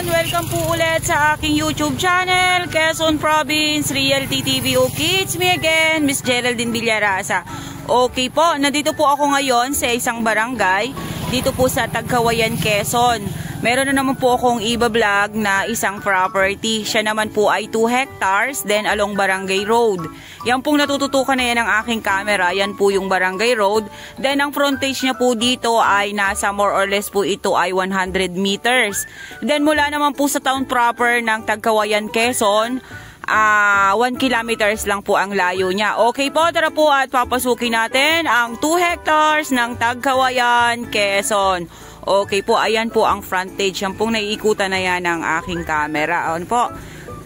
Welcome po ulit sa aking YouTube channel, Quezon Province Realty TV. Okay, it's me again, Miss Geraldine Villarasa. Okay po, nandito po ako ngayon sa isang barangay, dito po sa Tagkawayan, Quezon. Meron na naman po akong iba-vlog na isang property. Siya naman po ay 2 hectares, then along Barangay Road. Yan pong natututukan na yan ng aking camera, yan po yung Barangay Road. Then ang frontage niya po dito ay nasa more or less po ito ay 100 meters. Then mula naman po sa town proper ng Tagkawayan, Quezon, 1 kilometers lang po ang layo niya. Okay po, tara po at papasukin natin ang 2 hectares ng Tagkawayan, Quezon. Okay po, ayan po ang frontage. Yan pong naiikutan na yan ng aking camera. Ayan po,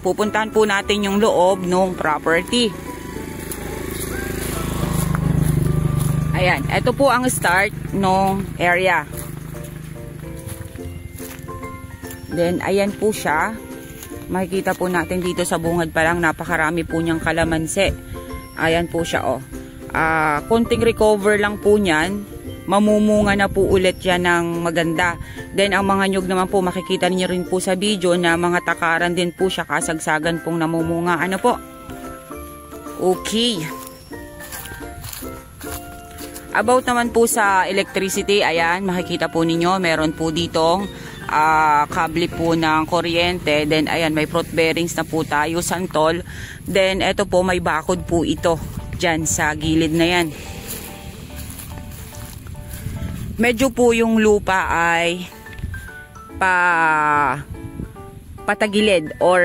pupuntahan po natin yung loob ng property. Ayan, ito po ang start ng area. Then, ayan po siya. Makikita po natin dito sa bungad pa lang, napakarami po niyang kalamansi. Ayan po siya, oh. Konting recover lang po niyan. Mamumunga na po ulit yan ng maganda. Then ang mga nyug naman po, makikita niyo rin po sa video na mga takaran din po siya, kasagsagan pong namumunga. Ano po? Okay. About naman po sa electricity, ayan, makikita po ninyo, meron po ditong kable po ng kuryente. Then ayan, may fruit bearings na po tayo, santol. Then eto po, may bakod po ito dyan sa gilid na yan. Medyo po yung lupa ay patagilid or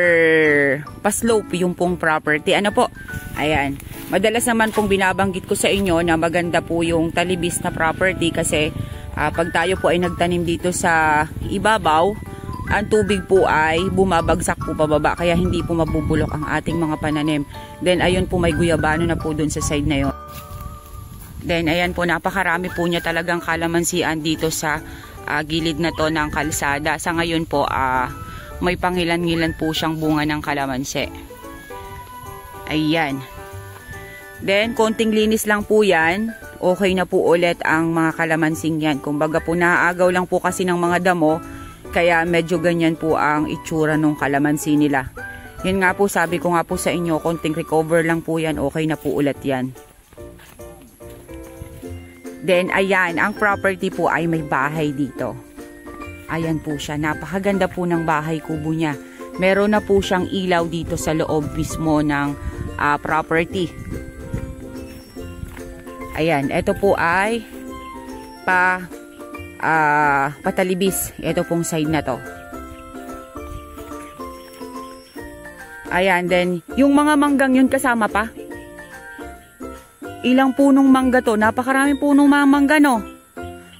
pa-slope yung pong property. Ano po? Ayan. Madalas naman pong binabanggit ko sa inyo na maganda po yung talibis na property kasi pag tayo po ay nagtanim dito sa ibabaw, ang tubig po ay bumabagsak po pababa kaya hindi po mabubulok ang ating mga pananim. Then ayun po, may guyabano na po dun sa side na yun. Then ayan po, napakarami po niya talagang kalamansian dito sa gilid na to ng kalsada. Sa ngayon po, may pangilan-ngilan po siyang bunga ng kalamansi. Ayan. Then konting linis lang po yan. Okay na po ulit ang mga kalamansing yan. Kumbaga po, naaagaw lang po kasi ng mga damo. Kaya medyo ganyan po ang itsura ng kalamansi nila. Yan nga po, sabi ko nga po sa inyo, konting recover lang po yan. Okay na po ulit yan. Then, ayan, ang property po ay may bahay dito. Ayan po siya. Napakaganda po ng bahay kubo niya. Meron na po siyang ilaw dito sa loob mismo ng property. Ayan, ito po ay patalibis. Ito pong side na to. Ayan, then, yung mga manggang yun kasama pa. Ilang punong mangga to? Napakaraming punong mga mangga, no?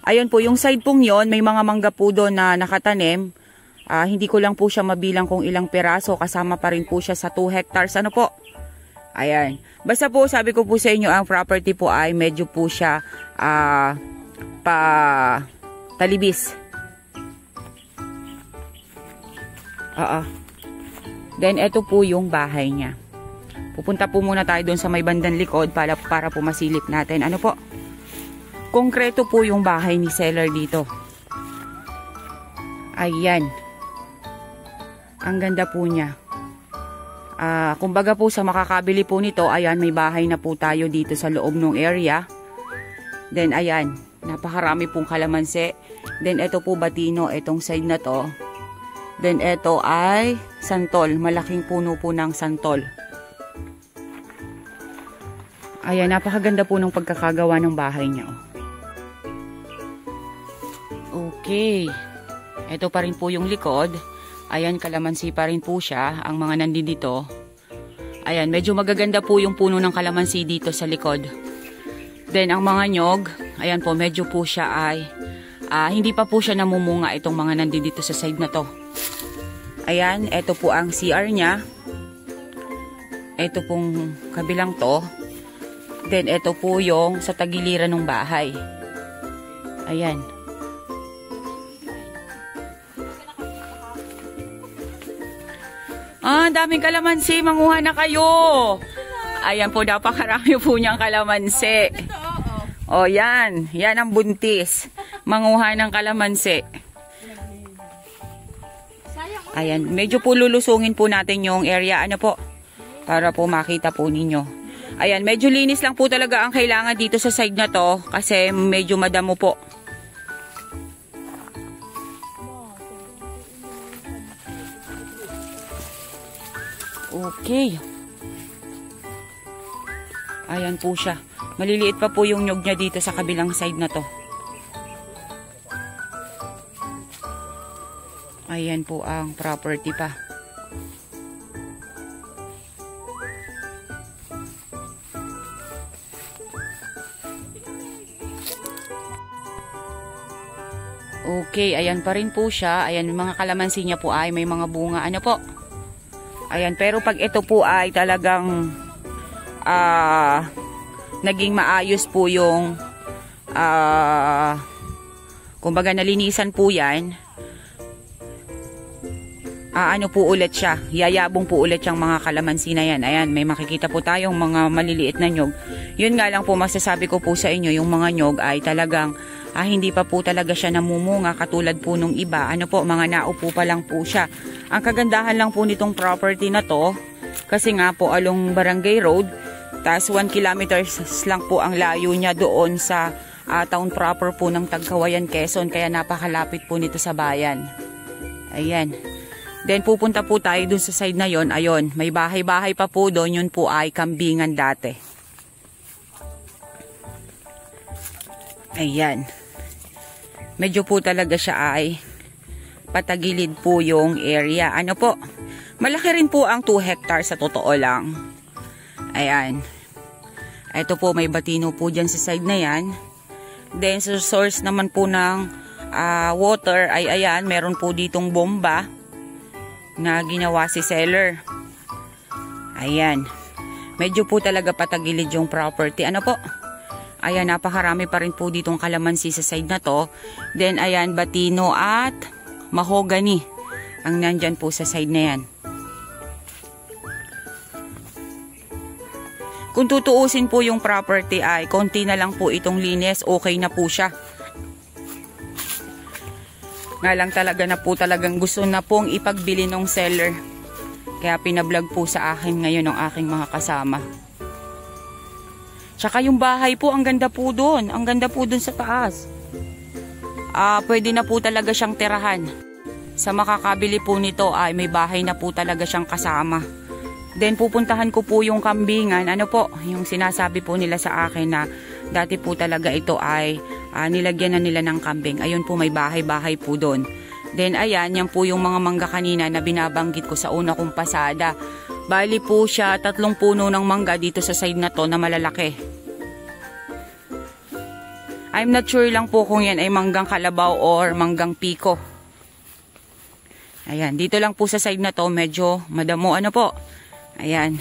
Ayun po, yung side pong yon, may mga mangga po doon na nakatanim. Hindi ko lang po siya mabilang kung ilang peraso. Kasama pa rin po siya sa 2 hectares. Ano po? Ayan. Basta po, sabi ko po sa inyo, ang property po ay medyo po siya talibis. Then, ito po yung bahay niya. Pupunta po muna tayo doon sa may bandang likod para po masilip natin. Ano po? Konkreto po yung bahay ni seller dito. Ayan. Ang ganda po niya. Kumbaga po sa makakabili po nito, ayan, may bahay na po tayo dito sa loob ng area. Then ayan, napakarami pong kalamansi. Then ito po batino, itong side na to. Then ito ay santol, malaking puno po ng santol. Ayan, napakaganda po ng pagkakagawa ng bahay niya. Okay. Ito pa rin po yung likod. Ayan, kalamansi pa rin po siya. Ang mga nandito. Ayan, medyo magaganda po yung puno ng kalamansi dito sa likod. Then, ang mga nyog, ayan po, medyo po siya ay hindi pa po siya namumunga itong mga nandito sa side na to. Ayan, ito po ang CR niya. Ito pong kabilang to. Then, ito po yung sa tagiliran ng bahay. Ayan. Daming kalamansi. Manguha na kayo. Ayan po, napakarami po niyang kalamansi. O, yan. Yan ang buntis. Manguha ng kalamansi. Ayan, medyo po lulusungin po natin yung area, ano po, para po makita po ninyo. Ayan, medyo linis lang po talaga ang kailangan dito sa side na to kasi medyo madamo po. Okay. Ayan po siya. Maliliit pa po yung nyug niya dito sa kabilang side na to. Ayan po ang property pa. Okay, ayan pa rin po siya. Ayan, mga kalamansi niya po ay may mga bunga. Ano po? Ayan, pero pag ito po ay talagang naging maayos po yung kumbaga nalinisan po yan, ano po ulit siya, yayabong po ulit yung mga kalamansi na yan. Ayan, may makikita po tayong mga maliliit na nyog. Yun nga lang po masasabi ko po sa inyo, yung mga nyog ay talagang hindi pa po talaga siya namumunga katulad po nung iba. Ano po, mga naupo pa lang po siya. Ang kagandahan lang po nitong property na to, kasi nga po along Barangay Road, tas 1 kilometers lang po ang layo niya doon sa town proper po ng Tagkawayan, Quezon. Kaya napakalapit po nito sa bayan. Ayan. Then pupunta po tayo dun sa side na yon. Ayun, may bahay-bahay pa po doon. Yun po ay kambingan dati. Ayan. Medyo po talaga siya ay patagilid po yung area. Ano po? Malaki rin po ang 2 hectares sa totoo lang. Ayan. Ito po, may batino po dyan sa side na yan. Then sa source naman po ng water ay ayan, meron po ditong bomba na ginawa si seller. Ayan. Medyo po talaga patagilid yung property. Ano po? Ayan, napakarami pa rin po ditong kalamansi sa side na to. Then, ayan, batino at mahogany ang nandyan po sa side na yan. Kung tutuusin po yung property ay konti na lang po itong linis, okay na po siya. Nga lang talaga na po talagang gusto na pong ipagbili ng seller. Kaya pinablog po sa akin ngayon ng aking mga kasama. Tsaka yung bahay po, ang ganda po doon. Ang ganda po doon sa taas. Pwede na po talaga siyang tirahan. Sa makakabili po nito ay may bahay na po talaga siyang kasama. Then pupuntahan ko po yung kambingan. Ano po, yung sinasabi po nila sa akin na dati po talaga ito ay nilagyan na nila ng kambing. Ayun po, may bahay-bahay po doon. Then ayan, yan po yung mga mangga kanina na binabanggit ko sa una kong pasada. Bali po siya 3 puno ng mangga dito sa side na to na malalaki. I'm not sure lang po kung yan ay manggang kalabaw or manggang piko. Ayan, dito lang po sa side na to medyo madamo. Ano po? Ayan.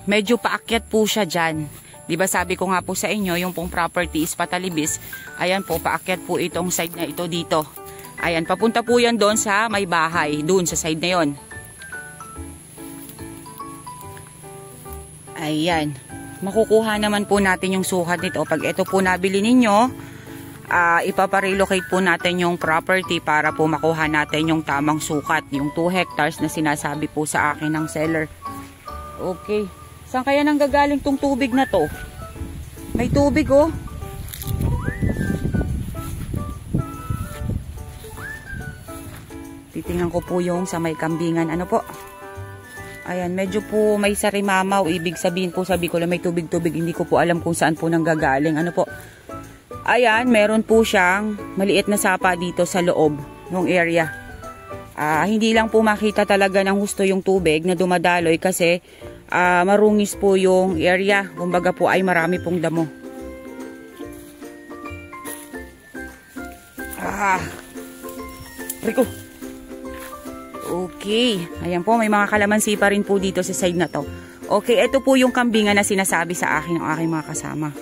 Medyo paakyat po siya dyan. Diba sabi ko nga po sa inyo, yung pong property is patalibis. Ayan po, paakyat po itong side na ito dito. Ayan, papunta po yan doon sa may bahay. Doon sa side na yon. Ayan. Makukuha naman po natin yung sukat nito. Pag ito po nabili ninyo, ipaparelocate po natin yung property para po makuha natin yung tamang sukat. Yung 2 hectares na sinasabi po sa akin ng seller. Okay. Saan kaya nang gagaling tong tubig na to? May tubig oh. Titingnan ko po yung sa may kambingan. Ano po? Ayan, medyo po may sarimamaw. Ibig sabihin po, sabi ko lang may tubig-tubig. Hindi ko po alam kung saan po nang gagaling. Ano po? Ayan, meron po siyang maliit na sapa dito sa loob ng area. Hindi lang po makita talaga ng husto yung tubig na dumadaloy kasi marungis po yung area. Kumbaga po ay marami pong damo. Rico. Okay. Ayan po, may mga kalamansi pa rin po dito sa side na to. Okay, ito po yung kambingan na sinasabi sa akin ng aking mga kasama.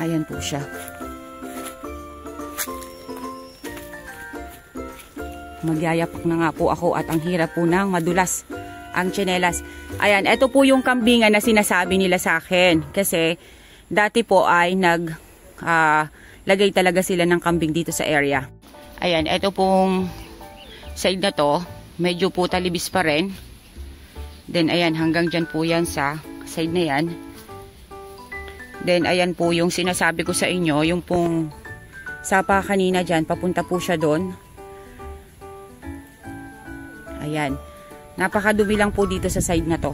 Ayan po siya. Magyayapak na nga po ako at ang hirap po ng madulas ang tsinelas. Ayan, ito po yung kambingan na sinasabi nila sa akin. Kasi dati po ay lagay talaga sila ng kambing dito sa area. Ayan, ito pong side na to, medyo po talibis pa rin. Then ayan, hanggang dyan po yan sa side na yan. Then ayan po yung sinasabi ko sa inyo, yung pong sapa kanina dyan, papunta po siya doon. Ayan, napakadumi lang po dito sa side na to.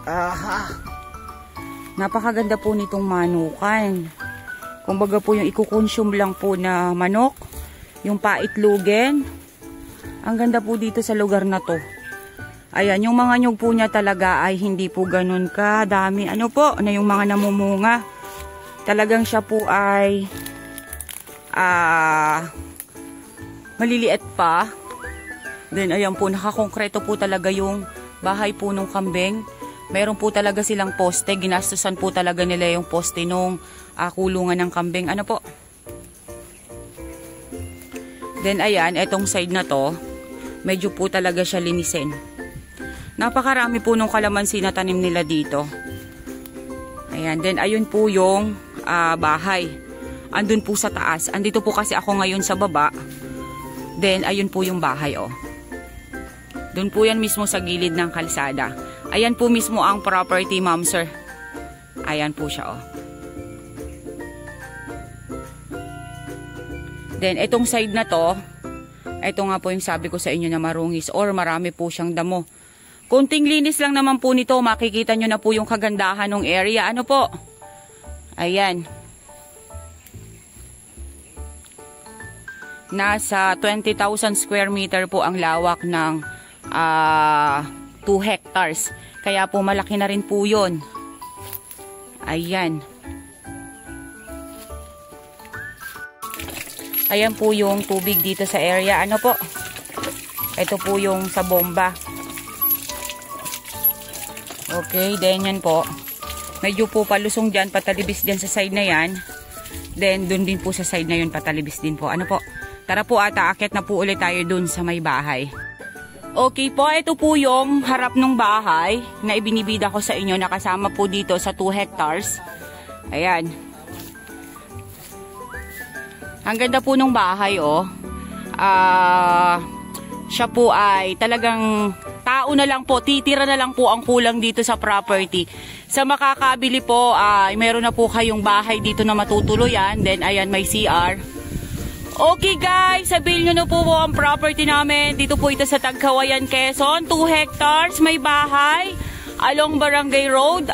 Aha! Napakaganda po nitong manukan. Kumbaga po yung ikukonsume lang po na manok, yung paitlugen. Ang ganda po dito sa lugar na to. Ayan, yung mga nyug po niya talaga ay hindi po ganun kadami. Ano po, na yung mga namumunga. Talagang siya po ay maliliit pa. Then ayan po, nakakongkreto po talaga yung bahay po ng kambing. Meron po talaga silang poste. Ginastusan po talaga nila yung poste nung kulungan ng kambing. Ano po? Then ayan, etong side na to, medyo po talaga siya linisin. Napakarami po nung kalamansi na tanim nila dito. Ayan, then ayun po yung bahay. Andun po sa taas. Andito po kasi ako ngayon sa baba. Then ayun po yung bahay, oh. Doon po yan mismo sa gilid ng kalsada. Ayan po mismo ang property, ma'am sir. Ayan po siya, oh. Then itong side na to, ito nga po yung sabi ko sa inyo na marungis or marami po siyang damo. Kunting linis lang naman po nito, makikita nyo na po yung kagandahan ng area. Ano po? Ayan. Nasa 20,000 square meter po ang lawak ng 2 hectares. Kaya po malaki na rin po yun. Ayan. Ayan po yung tubig dito sa area. Ano po? Ito po yung sa bomba. Okay, then yan po. Medyo po palusong dyan, patalibis dyan sa side na yan. Then dun din po sa side na yun, patalibis din po. Ano po? Tara po ata, akit na po ulit tayo dun sa may bahay. Okay po, ito po yung harap ng bahay na ibinibida ko sa inyo. Nakasama po dito sa 2 hectares. Ayan. Ang ganda po ng bahay, oh. Siya po ay talagang tao na lang po, titira na lang po ang kulang dito sa property. Sa makakabili po, meron na po kayong bahay dito na matutuluyan. Then, ayan, may CR. Okay guys, sabihin nyo na po ang property namin. Dito po ito sa Tagkawayan, Quezon. 2 hectares, may bahay. Along Barangay Road,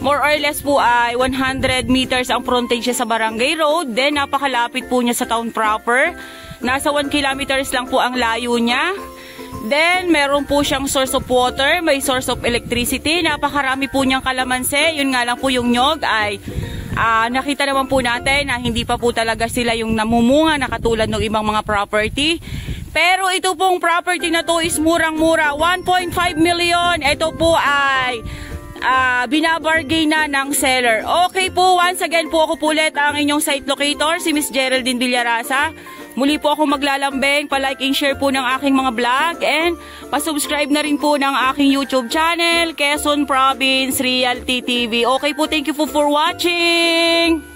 more or less po ay 100 meters ang frontage sa Barangay Road. Then napakalapit po niya sa town proper. Nasa 1 kilometers lang po ang layo niya. Then meron po siyang source of water, may source of electricity. Napakarami po niyang kalamansi. Yun nga lang po yung nyog ay nakita naman po natin na hindi pa po talaga sila yung namumunga na katulad ng ibang mga property. Pero ito pong property na to is murang-mura, 1.5 million. Ito po ay binabargain na ng seller. Okay po, once again po ako ulit ang inyong site locator, si Miss Geraldine Villarasa. Muli po ako maglalambing, palike and share po ng aking mga vlog and pasubscribe na rin po ng aking YouTube channel, Quezon Province Realty TV. Okay po, thank you po for watching!